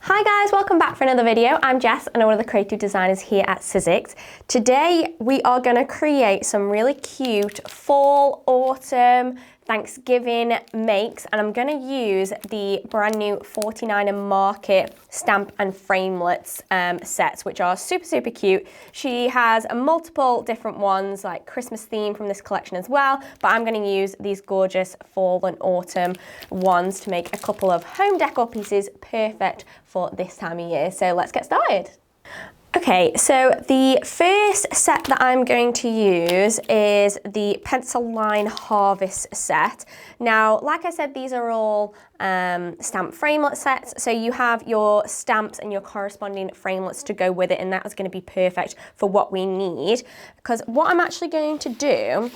Hi guys, welcome back for another video. I'm Jess and I'm one of the creative designers here at Sizzix. Today we are going to create some really cute fall, autumn, Thanksgiving makes, and I'm going to use the brand new 49er Market Stamp and Framelits sets, which are super cute. She has multiple different ones, like Christmas theme from this collection as well, but I'm going to use these gorgeous fall and autumn ones to make a couple of home decor pieces perfect for this time of year. So let's get started. Okay, so the first set that I'm going to use is the Pencil Line Harvest set. Now, like I said, these are all stamp framelit sets, so you have your stamps and your corresponding framelits to go with it, and that is going to be perfect for what we need. Because what I'm actually going to do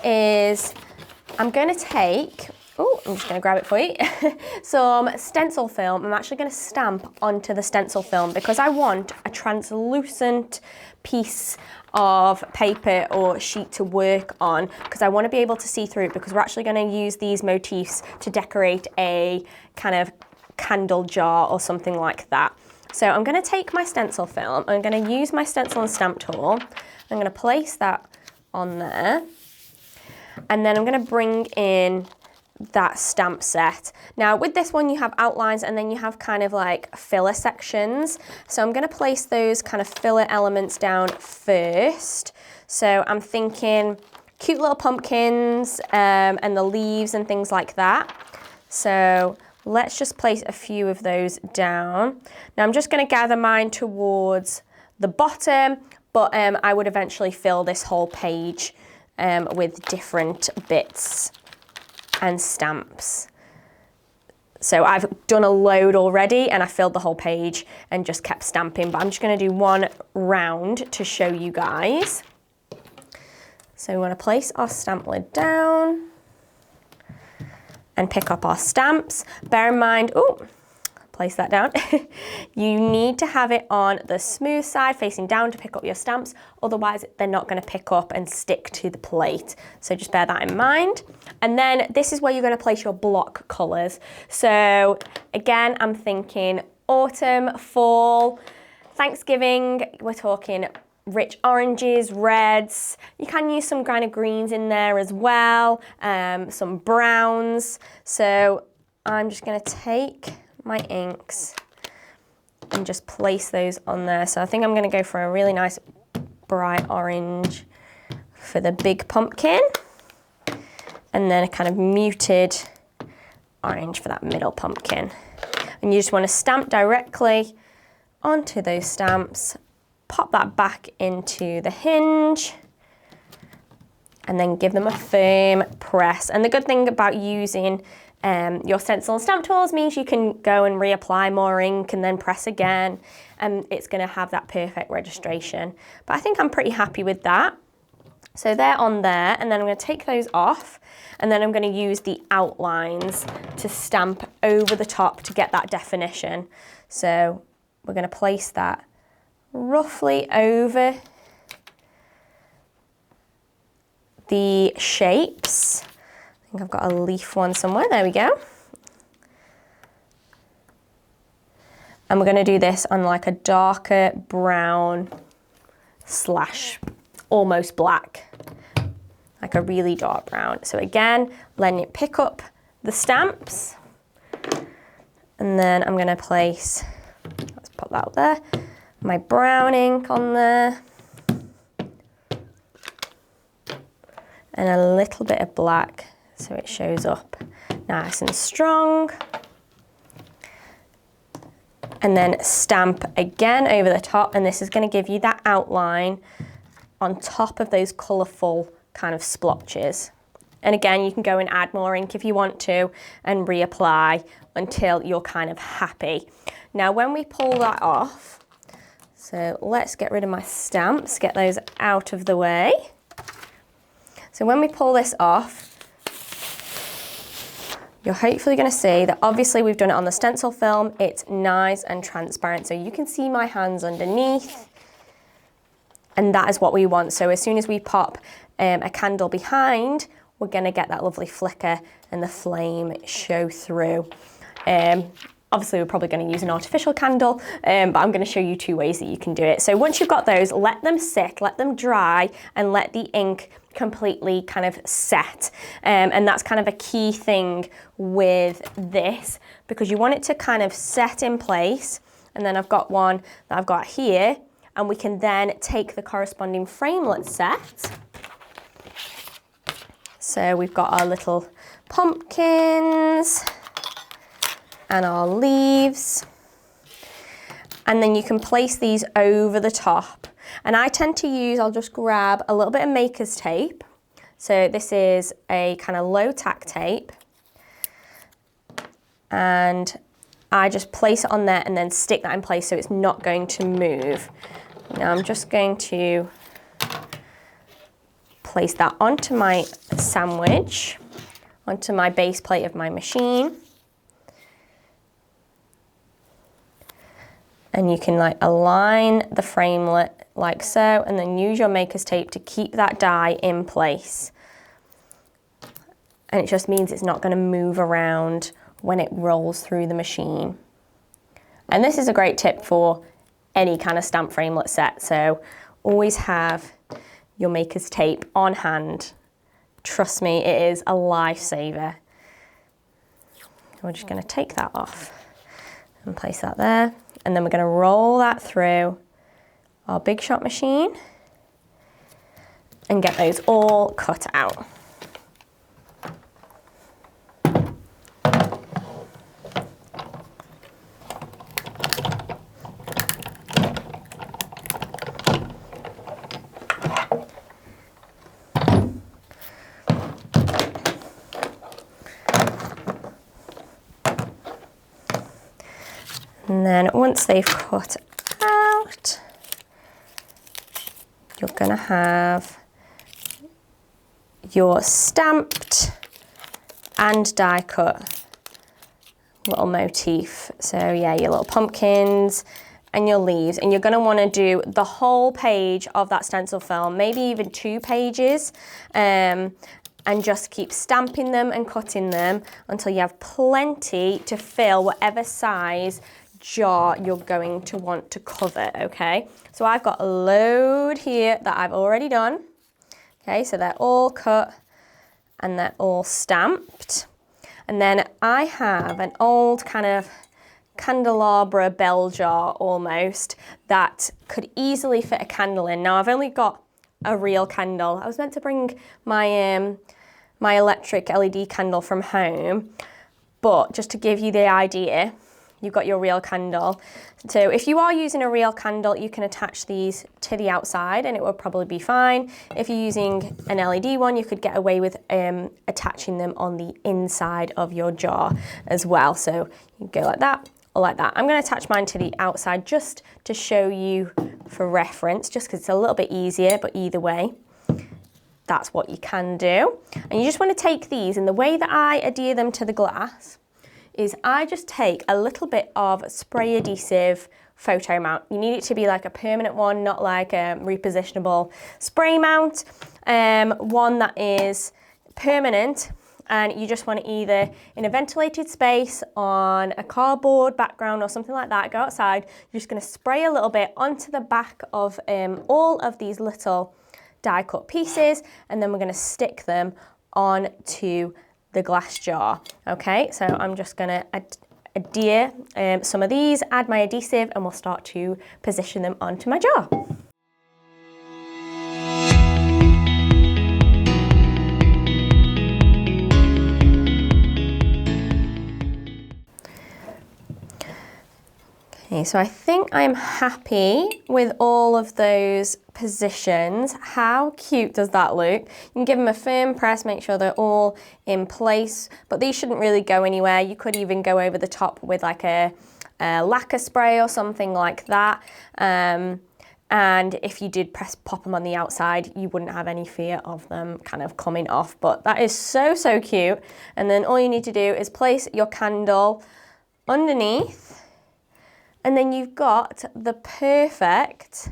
is I'm going to take, I'm just going to grab it for you, some stencil film. I'm actually going to stamp onto the stencil film because I want a translucent piece of paper or sheet to work on, because I want to be able to see through it, because we're actually going to use these motifs to decorate a kind of candle jar or something like that. So I'm going to take my stencil film, I'm going to use my stencil and stamp tool, I'm going to place that on there, and then I'm going to bring in that stamp set. Now with this one you have outlines and then you have kind of like filler sections. So I'm going to place those kind of filler elements down first. So I'm thinking cute little pumpkins and the leaves and things like that. So let's just place a few of those down. Now I'm just going to gather mine towards the bottom, but I would eventually fill this whole page with different bits and stamps. So I've done a load already and I filled the whole page and just kept stamping, but I'm just going to do one round to show you guys. So we want to place our stamp lid down and pick up our stamps. Bear in mind, place that down. You need to have it on the smooth side facing down to pick up your stamps, otherwise they're not going to pick up and stick to the plate. So just bear that in mind. And then this is where you're going to place your block colours. So again, I'm thinking autumn, fall, Thanksgiving, we're talking rich oranges, reds. You can use some kind of greens in there as well, some browns. So I'm just going to take my inks and just place those on there. So I think I'm going to go for a really nice bright orange for the big pumpkin, and then a kind of muted orange for that middle pumpkin. And you just want to stamp directly onto those stamps, pop that back into the hinge, and then give them a firm press. And the good thing about using your stencil and stamp tools means you can go and reapply more ink and then press again, and it's going to have that perfect registration. But I think I'm pretty happy with that. So they're on there, and then I'm going to take those off, and then I'm going to use the outlines to stamp over the top to get that definition. So we're going to place that roughly over the shapes. I think I've got a leaf one somewhere, there we go. And we're going to do this on like a darker brown slash almost black, like a really dark brown. So again, letting it pick up the stamps, and then I'm going to place, let's pop that up there, my brown ink on there, and a little bit of black, so it shows up nice and strong. And then stamp again over the top, and this is going to give you that outline on top of those colourful kind of splotches. And again, you can go and add more ink if you want to and reapply until you're kind of happy. Now when we pull that off, so let's get rid of my stamps, get those out of the way. So when we pull this off, you're hopefully going to see that obviously we've done it on the stencil film. It's nice and transparent, so you can see my hands underneath, and that is what we want. So as soon as we pop a candle behind, we're going to get that lovely flicker and the flame show through. Obviously, we're probably going to use an artificial candle, but I'm going to show you 2 ways that you can do it. So once you've got those, let them sit, let them dry, and let the ink completely kind of set. And that's kind of a key thing with this, because you want it to kind of set in place. And then I've got one that I've got here, and we can then take the corresponding framelit set. So we've got our little pumpkins and our leaves, and then you can place these over the top. And I tend to use, I'll just grab a little bit of maker's tape. So this is a kind of low tack tape, and I just place it on there and then stick that in place so it's not going to move. Now I'm just going to place that onto my sandwich, onto my base plate of my machine. And you can like align the framelit like so, and then use your maker's tape to keep that die in place. And it just means it's not going to move around when it rolls through the machine. And this is a great tip for any kind of stamp framelit set. So always have your maker's tape on hand. Trust me, it is a lifesaver. We're just going to take that off and place that there. And then we're going to roll that through our Big Shot machine and get those all cut out. And then once they've cut out, you're going to have your stamped and die cut little motif. So yeah, your little pumpkins and your leaves, and you're going to want to do the whole page of that stencil film, maybe even 2 pages, and just keep stamping them and cutting them until you have plenty to fill whatever size jar you're going to want to cover, okay? So I've got a load here that I've already done. Okay, so they're all cut and they're all stamped. And then I have an old kind of candelabra bell jar almost that could easily fit a candle in. Now I've only got a real candle. I was meant to bring my my electric LED candle from home, but just to give you the idea, you've got your real candle. So if you are using a real candle, you can attach these to the outside and it will probably be fine. If you're using an LED one, you could get away with attaching them on the inside of your jar as well. So you go like that or like that. I'm going to attach mine to the outside just to show you for reference, just because it's a little bit easier, but either way, that's what you can do. And you just want to take these, and the way that I adhere them to the glass is I just take a little bit of spray adhesive photo mount. You need it to be like a permanent one, not like a repositionable spray mount. One that is permanent, and you just want it either in a ventilated space on a cardboard background or something like that. Go outside, you're just going to spray a little bit onto the back of all of these little die cut pieces, and then we're going to stick them onto the glass jar. Okay, so I'm just going to adhere some of these, add my adhesive, and we'll start to position them onto my jar. Okay, so I think I'm happy with all of those positions. How cute does that look? You can give them a firm press, make sure they're all in place, but these shouldn't really go anywhere. You could even go over the top with like a lacquer spray or something like that. And if you did pop them on the outside, you wouldn't have any fear of them kind of coming off, but that is so, so cute. And then all you need to do is place your candle underneath, and then you've got the perfect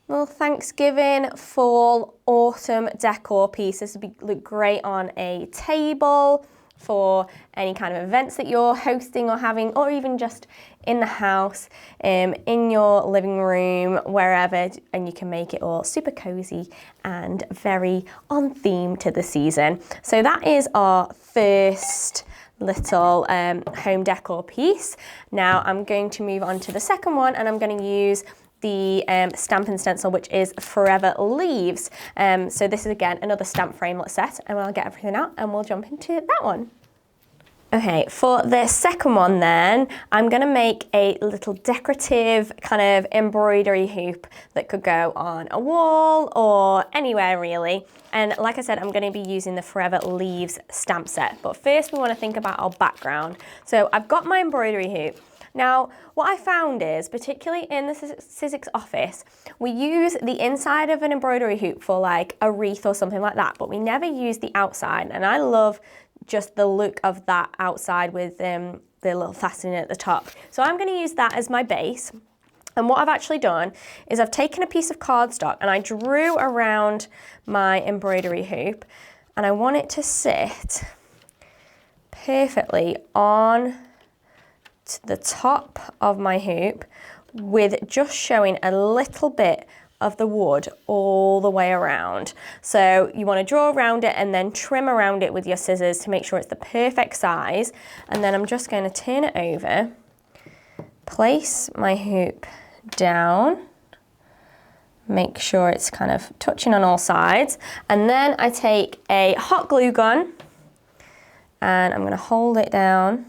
little Thanksgiving, fall, autumn decor piece. This would look great on a table for any kind of events that you're hosting or having, or even just in the house, in your living room, wherever, and you can make it all super cozy and very on theme to the season. So that is our first little home decor piece. Now I'm going to move on to the second one, and I'm going to use the stamp and stencil, which is Forever Leaves. So this is again another stamp framelit set, and I'll get everything out and we'll jump into that one. Okay, for the second one then, I'm gonna make a little decorative kind of embroidery hoop that could go on a wall or anywhere really. And like I said, I'm gonna be using the Forever Leaves stamp set. But first we wanna think about our background. So I've got my embroidery hoop. Now, what I found is, particularly in the Sizzix office, we use the inside of an embroidery hoop for like a wreath or something like that, but we never use the outside. And I love just the look of that outside with the little fastening at the top. So I'm going to use that as my base. And what I've actually done is I've taken a piece of cardstock and I drew around my embroidery hoop, and I want it to sit perfectly on the top of my hoop, with just showing a little bit of the wood all the way around. So you want to draw around it and then trim around it with your scissors to make sure it's the perfect size. And then I'm just going to turn it over, place my hoop down, make sure it's kind of touching on all sides, and then I take a hot glue gun and I'm going to hold it down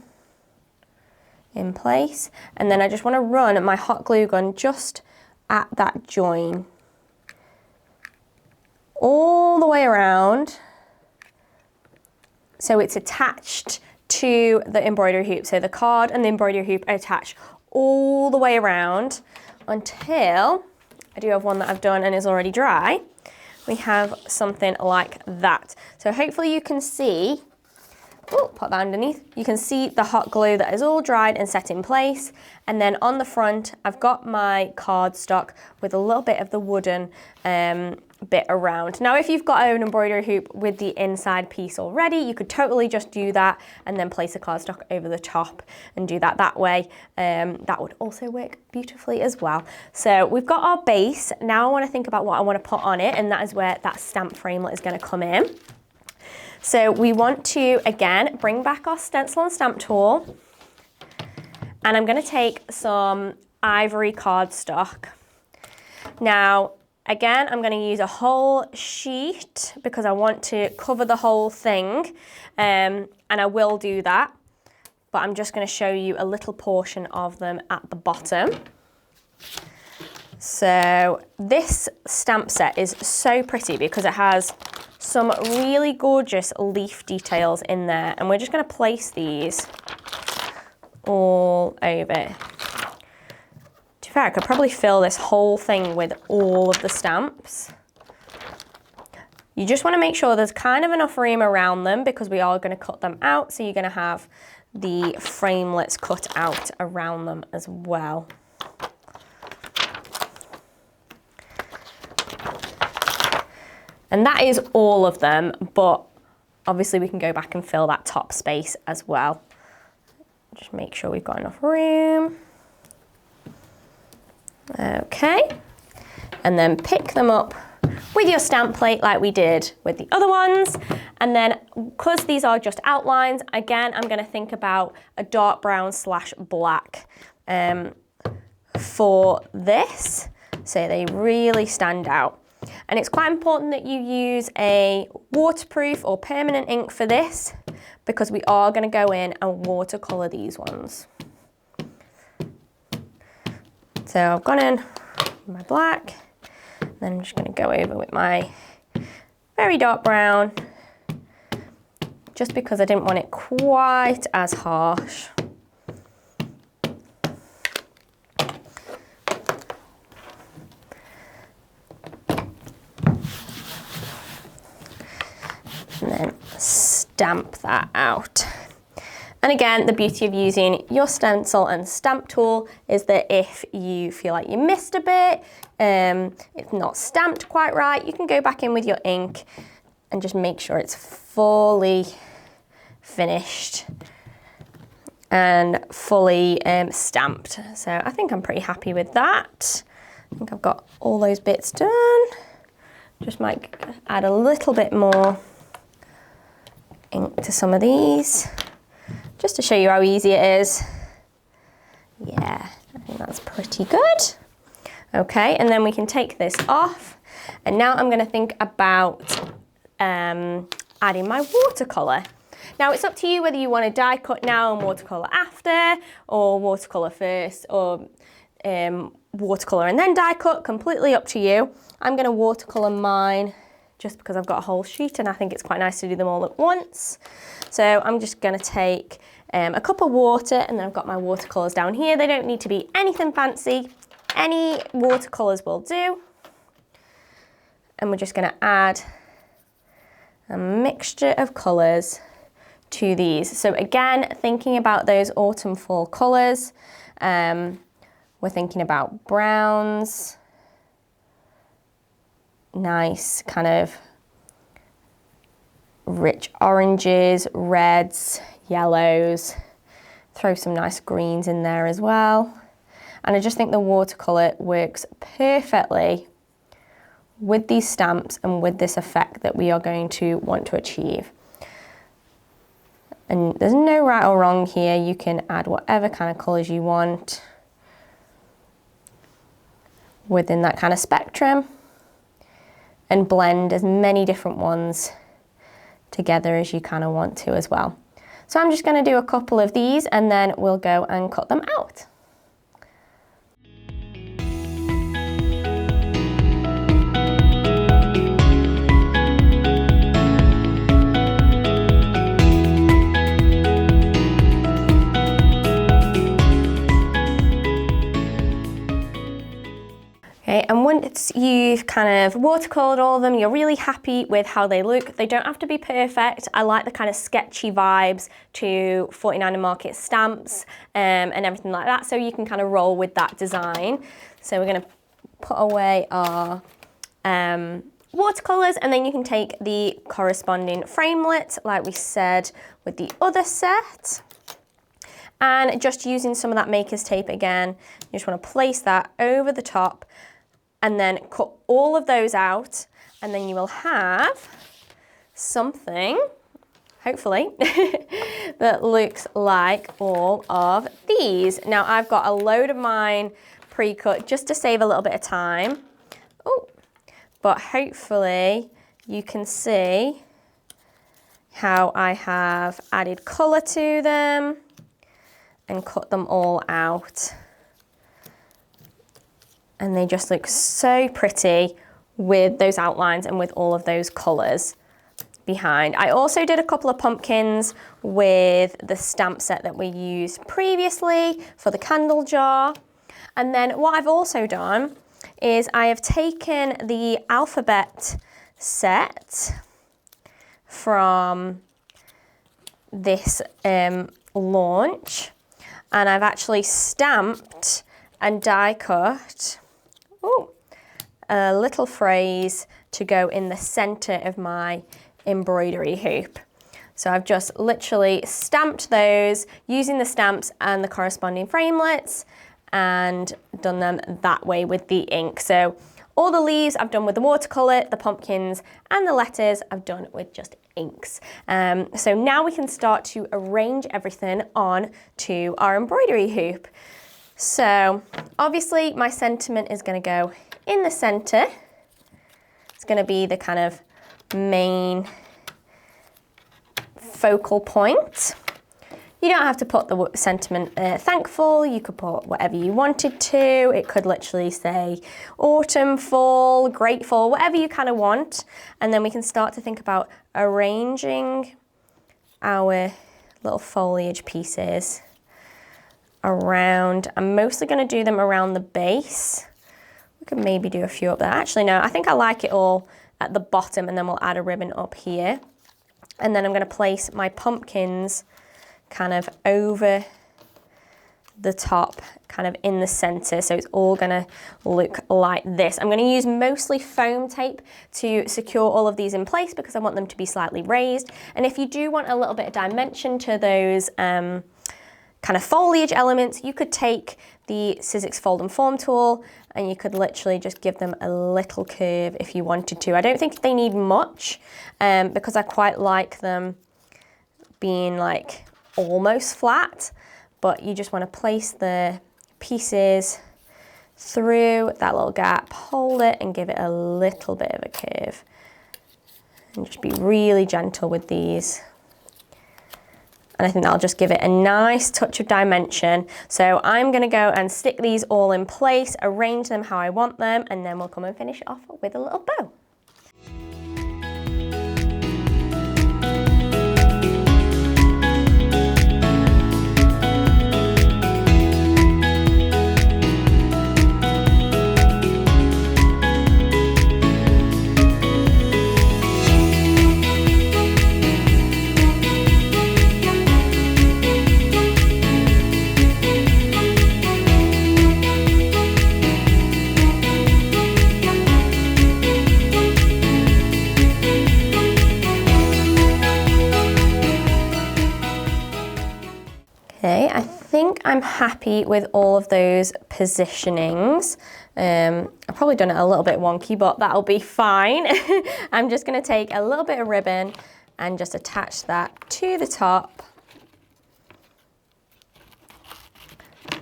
in place, and then I just want to run my hot glue gun just at that join all the way around, so it's attached to the embroidery hoop. So the card and the embroidery hoop are attached all the way around until I do have one that I've done and is already dry. We have something like that. So hopefully you can see, put that underneath. You can see the hot glue that is all dried and set in place. And then on the front, I've got my cardstock with a little bit of the wooden bit around. Now, if you've got an embroidery hoop with the inside piece already, you could totally just do that and then place a cardstock over the top and do that way. That would also work beautifully as well. So we've got our base. Now I want to think about what I want to put on it, and that is where that stamp framelit is going to come in. So we want to, again, bring back our stencil and stamp tool, and I'm going to take some ivory cardstock. Now, again, I'm going to use a whole sheet because I want to cover the whole thing, and I will do that, but I'm just going to show you a little portion of them at the bottom. So this stamp set is so pretty because it has some really gorgeous leaf details in there, and we're just going to place these all over. To be fair, I could probably fill this whole thing with all of the stamps. You just want to make sure there's kind of enough room around them because we are going to cut them out, so you're going to have the framelits cut out around them as well. And that is all of them, but obviously we can go back and fill that top space as well. Just make sure we've got enough room. Okay, and then pick them up with your stamp plate like we did with the other ones. And then, because these are just outlines, again, I'm gonna think about a dark brown / black for this, so they really stand out. And it's quite important that you use a waterproof or permanent ink for this, because we are going to go in and watercolour these ones. So I've gone in with my black, then I'm just going to go over with my very dark brown, just because I didn't want it quite as harsh. And then stamp that out. And again, the beauty of using your stencil and stamp tool is that if you feel like you missed a bit, it's not stamped quite right, you can go back in with your ink and just make sure it's fully finished and fully stamped. So I think I'm pretty happy with that. I think I've got all those bits done. Just might add a little bit more ink to some of these, just to show you how easy it is. Yeah, I think that's pretty good. Okay, and then we can take this off. And now I'm gonna think about adding my watercolor. Now it's up to you whether you want to die cut now and watercolor after, or watercolor first, or watercolor and then die cut, completely up to you. I'm gonna watercolor mine just because I've got a whole sheet and I think it's quite nice to do them all at once. So I'm just gonna take a cup of water, and then I've got my watercolors down here. They don't need to be anything fancy. Any watercolors will do. And we're just gonna add a mixture of colors to these. So again, thinking about those autumn fall colors, we're thinking about browns, nice kind of rich oranges, reds, yellows, throw some nice greens in there as well. And I just think the watercolor works perfectly with these stamps and with this effect that we are going to want to achieve. And there's no right or wrong here. You can add whatever kind of colors you want within that kind of spectrum and blend as many different ones together as you kind of want to as well. So I'm just going to do a couple of these and then we'll go and cut them out. Okay, and once you've kind of watercolored all of them, you're really happy with how they look. They don't have to be perfect. I like the kind of sketchy vibes to 49 Market stamps and everything like that, so you can kind of roll with that design. So we're going to put away our watercolors, and then you can take the corresponding framelit, like we said with the other set. And just using some of that maker's tape again, you just want to place that over the top and then cut all of those out, and then you will have something, hopefully, that looks like all of these. Now I've got a load of mine pre-cut just to save a little bit of time. Oh, but hopefully you can see how I have added colour to them and cut them all out. And they just look so pretty with those outlines and with all of those colours behind. I also did a couple of pumpkins with the stamp set that we used previously for the candle jar. And then what I've also done is I have taken the alphabet set from this launch, and I've actually stamped and die cut a little phrase to go in the center of my embroidery hoop. So I've just literally stamped those using the stamps and the corresponding framelits and done them that way with the ink. So all the leaves I've done with the watercolor, the pumpkins and the letters I've done with just inks. So now we can start to arrange everything on to our embroidery hoop. So obviously my sentiment is going to go in the center. It's going to be the kind of main focal point. You don't have to put the sentiment thankful. You could put whatever you wanted to. It could literally say autumn, fall, grateful, whatever you kind of want. And then we can start to think about arranging our little foliage pieces around. I'm mostly going to do them around the base. We could maybe do a few up there. Actually, no, I think I like it all at the bottom, and then we'll add a ribbon up here. And then I'm going to place my pumpkins kind of over the top kind of in the center, so it's all gonna look like this. I'm gonna use mostly foam tape to secure all of these in place because I want them to be slightly raised. And if you do want a little bit of dimension to those kind of foliage elements, you could take the Sizzix Fold and Form tool and you could literally just give them a little curve if you wanted to. I don't think they need much because I quite like them being like almost flat, but you just want to place the pieces through that little gap, hold it and give it a little bit of a curve. And just be really gentle with these. And I think that'll just give it a nice touch of dimension. So I'm gonna go and stick these all in place, arrange them how I want them, and then we'll come and finish it off with a little bow. Okay, I think I'm happy with all of those positionings. I've probably done it a little bit wonky, but that'll be fine. I'm just gonna take a little bit of ribbon and just attach that to the top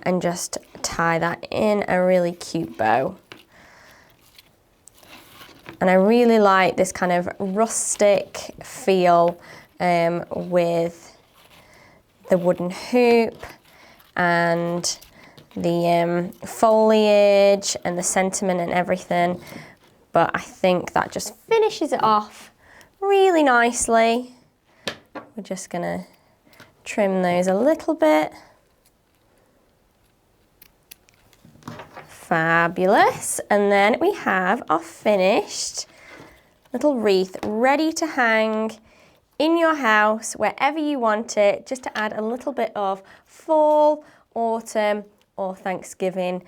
and just tie that in a really cute bow. And I really like this kind of rustic feel with the wooden hoop and the foliage and the sentiment and everything. But I think that just finishes it off really nicely. We're just gonna trim those a little bit. Fabulous. And then we have our finished little wreath ready to hang in your house, wherever you want it, just to add a little bit of fall, autumn, or Thanksgiving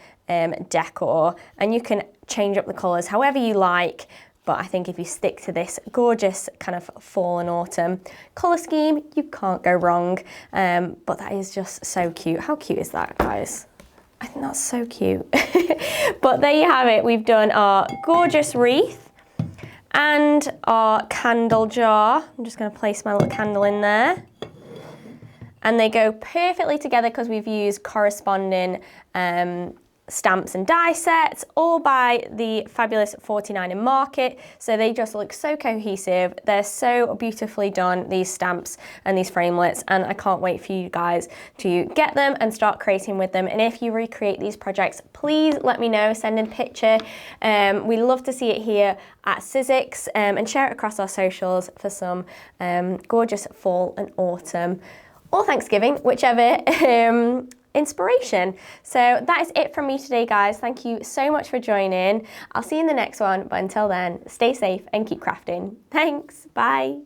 decor. And you can change up the colours however you like, but I think if you stick to this gorgeous kind of fall and autumn colour scheme, you can't go wrong. But that is just so cute. How cute is that, guys? I think that's so cute. But there you have it. We've done our gorgeous wreath and our candle jar. I'm just going to place my little candle in there. And they go perfectly together because we've used corresponding stamps and die sets, all by the fabulous 49 in Market. So they just look so cohesive. They're so beautifully done, these stamps and these framelits, and I can't wait for you guys to get them and start creating with them. And if you recreate these projects, please let me know, send in a picture. We love to see it here at Sizzix, and share it across our socials for some gorgeous fall and autumn or Thanksgiving, whichever inspiration. So that is it from me today, guys. Thank you so much for joining. I'll see you in the next one, but until then, stay safe and keep crafting. Thanks, bye.